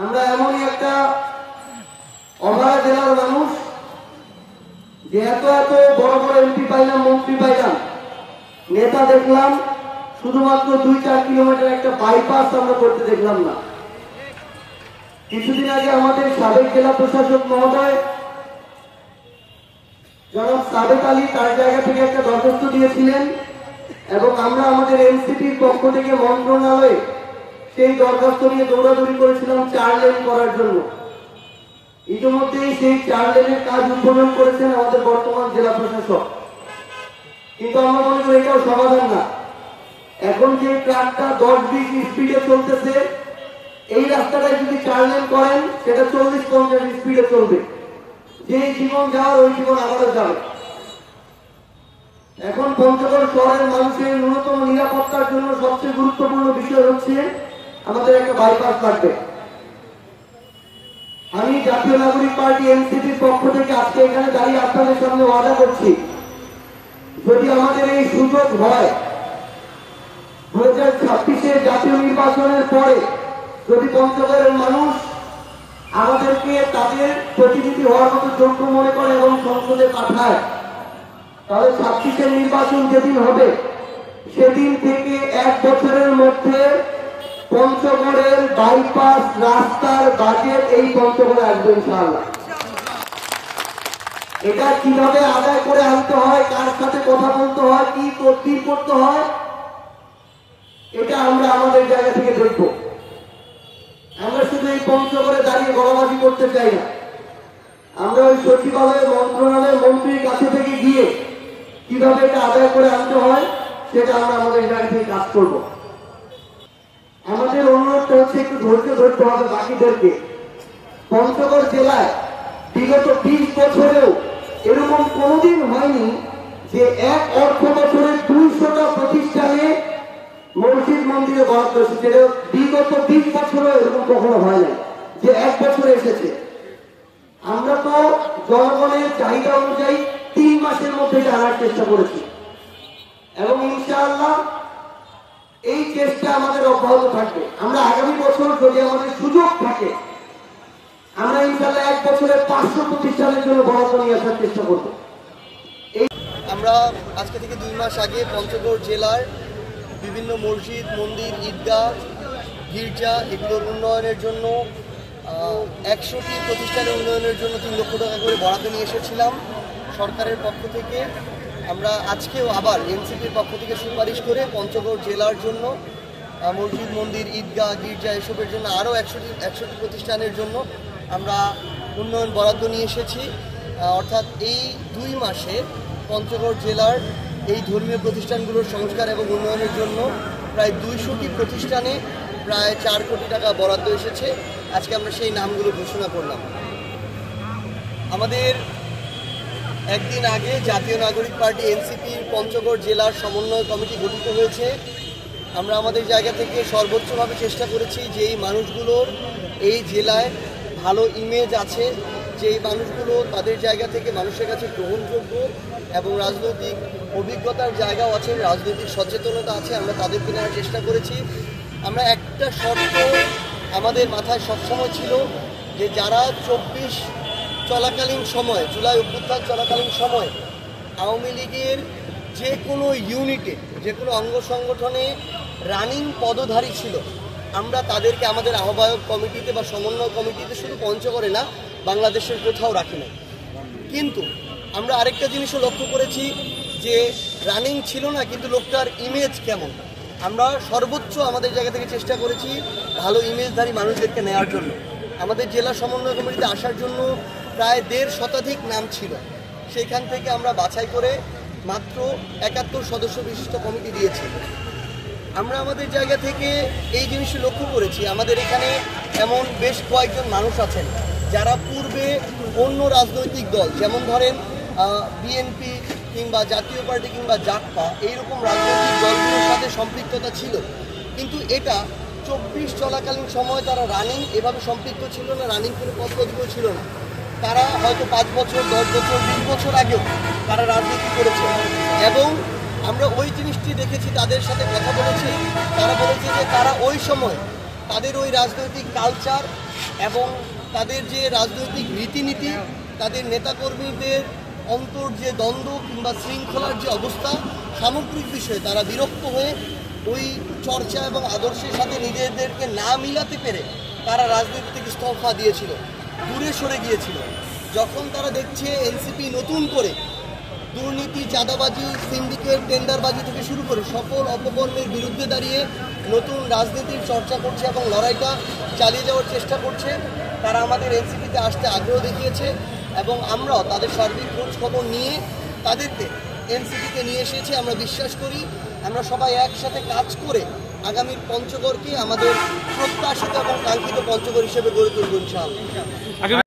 আমরা এমনই একটা অভাগা জেলার মানুষ যে এত এত বড় বড় এমপি পাইলাম, মন্ত্রী পাইলাম, নেতা দেখলাম, শুধুমাত্র 2-4 কিলোমিটার একটা বাইপাস আমরা করতে দেখলাম না। কিছুদিন আগে আমাদের সাবেক জেলা প্রশাসক মহোদয় জনাব সাবেক আলী তার জায়গা থেকে একটা দরখাস্ত দিয়েছিলেন এবং আমরা আমাদের এনসিপির পক্ষ থেকে মন্ত্রণালয়ে সেই দরখাস্ত নিয়ে দৌড়াদৌড়ি করেছিলাম 4 লেন করার জন্য। ইতিমধ্যেই সেই 4 লেনের কাজ উদ্বোধন করেছেন আমাদের বর্তমান জেলা প্রশাসক। কিন্তু আমরা মনে করি এটাও সমাধান না। এখন যে ট্রাকটা 10-20 স্পিডে চলতেছে, এই রাস্তাটায় যদি 4 লেন করেন সেটা 40-50 স্পিডে চলবে। যে জীবন যাওয়ার ওই জীবন আবারও যাবে। এখন পঞ্চগড় শহরের মানুষের ন্যূনতম নিরাপত্তার জন্য সবচেয়ে গুরুত্বপূর্ণ বিষয় হচ্ছে আমাদের একটা বাইপাস লাগবে। আমি জাতীয় নাগরিক পার্টি এনসিপির পক্ষ থেকে আজকে এখানে দাঁড়িয়ে আপনাদের সামনে ওয়াদা করছি, যদি আমাদের এই সুযোগ হয় 2026-এর জাতীয় নির্বাচনের পরে যদি পঞ্চগড়ের মানুষ আমাদেরকে তাদের প্রতিনিধি হওয়ার মতো যোগ্য মনে করে এবং সংসদে পাঠায়, তাহলে 26-এর নির্বাচন যেদিন হবে সেদিন থেকে 1 বছরের মধ্যে পঞ্চগড়ের বাইপাস রাস্তার বাজেট এই পঞ্চগড়ে আসবে ইনশাআল্লাহ। এটা কিভাবে আদায় করে আনতে হয়, কার সাথে কথা বলতে হয়, কি করতে হয়, এটা আমরা আমাদের জায়গা থেকে দেখব। আমরা শুধু এই পঞ্চগড়ে দাঁড়িয়ে গলাবাজি করতে চাই না। আমরা ওই সচিবালয় মন্ত্রণালয় মন্ত্রীর কাছে থেকে গিয়ে কিভাবে এটা আদায় করে আনতে হয় সেটা আমরা আমাদের জায়গা থেকে কাজ করব। আমাদের অনুরোধটা হচ্ছে একটু ধৈর্য ধরতে হবে বাকিদেরকে। পঞ্চগড় জেলায় বিগত 20 বছরেও এরকম কোনোদিন হয়নি যে এক অর্থ বছরে 200টা প্রতিষ্ঠানে মসজিদ মন্দিরে বরাদ্দ এসেছে। বিগত 20 বছরেও এরকম কখনো হয় নাই যে 1 বছরে এসেছে। আমরা তো জনগণের চাহিদা অনুযায়ী 3 মাসের মধ্যে এটা আনার চেষ্টা করেছি এবং ইনশাআল্লাহ এই চেষ্টা আমাদের অব্যাহত থাকবে। আমরা আগামী বছর যদি আমাদের সুযোগ থাকে আমরা ইনশাআল্লাহ 1 বছরে 500 প্রতিষ্ঠানের জন্য বরাদ্দ নিয়ে আসার চেষ্টা করব। আমরা আজকে থেকে 2 মাস আগে পঞ্চগড় জেলার বিভিন্ন মসজিদ, মন্দির, ঈদগাহ, গির্জা এগুলোর উন্নয়নের জন্য 100টি প্রতিষ্ঠানের উন্নয়নের জন্য 3 লক্ষ টাকা করে বরাদ্দ নিয়ে এসেছিলাম সরকারের পক্ষ থেকে। আমরা আজকেও আবার এনসিপির পক্ষ থেকে সুপারিশ করে পঞ্চগড় জেলার জন্য মসজিদ, মন্দির, ঈদগাহ, গির্জা এসবের জন্য আরও 100টি প্রতিষ্ঠানের জন্য আমরা উন্নয়ন বরাদ্দ নিয়ে এসেছি। অর্থাৎ এই 2 মাসে পঞ্চগড় জেলার এই ধর্মীয় প্রতিষ্ঠানগুলোর সংস্কার এবং উন্নয়নের জন্য প্রায় 200টি প্রতিষ্ঠানে প্রায় 4 কোটি টাকা বরাদ্দ এসেছে। আজকে আমরা সেই নামগুলো ঘোষণা করলাম। আমাদের একদিন আগে জাতীয় নাগরিক পার্টি এনসিপির পঞ্চগড় জেলার সমন্বয় কমিটি গঠিত হয়েছে। আমরা আমাদের জায়গা থেকে সর্বোচ্চভাবে চেষ্টা করেছি যে এই মানুষগুলোর এই জেলায় ভালো ইমেজ আছে, যে এই মানুষগুলো তাদের জায়গা থেকে মানুষের কাছে গ্রহণযোগ্য এবং রাজনৈতিক অভিজ্ঞতার জায়গাও আছে, রাজনৈতিক সচেতনতা আছে, আমরা তাদেরকে নেওয়ার চেষ্টা করেছি। আমরা একটা শর্ত আমাদের মাথায় সবসময় ছিল যে যারা 24 চলাকালীন সময়, জুলাই অভ্যুত্থান চলাকালীন সময় আওয়ামী লীগের যে কোনো ইউনিটে, যে কোনো অঙ্গ সংগঠনে রানিং পদধারী ছিল, আমরা তাদেরকে আমাদের আহ্বায়ক কমিটিতে বা সমন্বয় কমিটিতে শুধু পঞ্চগড়ে না বাংলাদেশের কোথাও রাখি না। কিন্তু আমরা আরেকটা জিনিসও লক্ষ্য করেছি যে রানিং ছিল না কিন্তু লোকটার ইমেজ কেমন। আমরা সর্বোচ্চ আমাদের জায়গা থেকে চেষ্টা করেছি ভালো ইমেজধারী মানুষদেরকে নেওয়ার জন্য। আমাদের জেলা সমন্বয় কমিটিতে আসার জন্য প্রায় 1.5 শতাধিক নাম ছিল, সেখান থেকে আমরা বাছাই করে মাত্র 71 সদস্য বিশিষ্ট কমিটি দিয়েছি। আমরা আমাদের জায়গা থেকে এই জিনিসটি লক্ষ্য করেছি আমাদের এখানে এমন বেশ কয়েকজন মানুষ আছেন যারা পূর্বে অন্য রাজনৈতিক দল, যেমন ধরেন বিএনপি কিংবা জাতীয় পার্টি কিংবা জাকপা, এইরকম রাজনৈতিক দলগুলোর সাথে সম্পৃক্ততা ছিল, কিন্তু এটা 24 চলাকালীন সময় তারা রানিং এভাবে সম্পৃক্ত ছিল না, রানিং কোনো পদপদবিও ছিল না। তারা হয়তো 5 বছর, 10 বছর, 20 বছর আগেও তারা রাজনীতি করেছে এবং আমরা ওই জিনিসটি দেখেছি, তাদের সাথে কথা বলেছি, তারা বলেছে যে তারা ওই সময় তাদের ওই রাজনৈতিক কালচার এবং তাদের যে রাজনৈতিক রীতিনীতি, তাদের নেতাকর্মীদের অন্তর যে দ্বন্দ্ব কিংবা শৃঙ্খলার যে অবস্থা, সামগ্রিক বিষয়ে তারা বিরক্ত হয়ে ওই চর্চা এবং আদর্শের সাথে নিজেদেরকে না মিলাতে পেরে তারা রাজনীতি থেকে ইস্তফা দিয়েছিল, দূরে সরে গিয়েছিল। যখন তারা দেখছে এনসিপি নতুন করে দুর্নীতি, চাঁদাবাজি, সিন্ডিকেট, টেন্ডারবাজি থেকে শুরু করে সকল অপকর্মের বিরুদ্ধে দাঁড়িয়ে নতুন রাজনীতির চর্চা করছে এবং লড়াইটা চালিয়ে যাওয়ার চেষ্টা করছে, তারা আমাদের এনসিপিতে আসতে আগ্রহ দেখিয়েছে এবং আমরাও তাদের সার্বিক খোঁজ খবর নিয়ে তাদেরকে এনসিপিতে নিয়ে এসেছি। আমরা বিশ্বাস করি আমরা সবাই একসাথে কাজ করে আগামীর পঞ্চগড়কে আমাদের প্রত্যাশিত এবং কাঙ্ক্ষিত পঞ্চগড় হিসেবে গড়ে তুলব ইনশাআল্লাহ।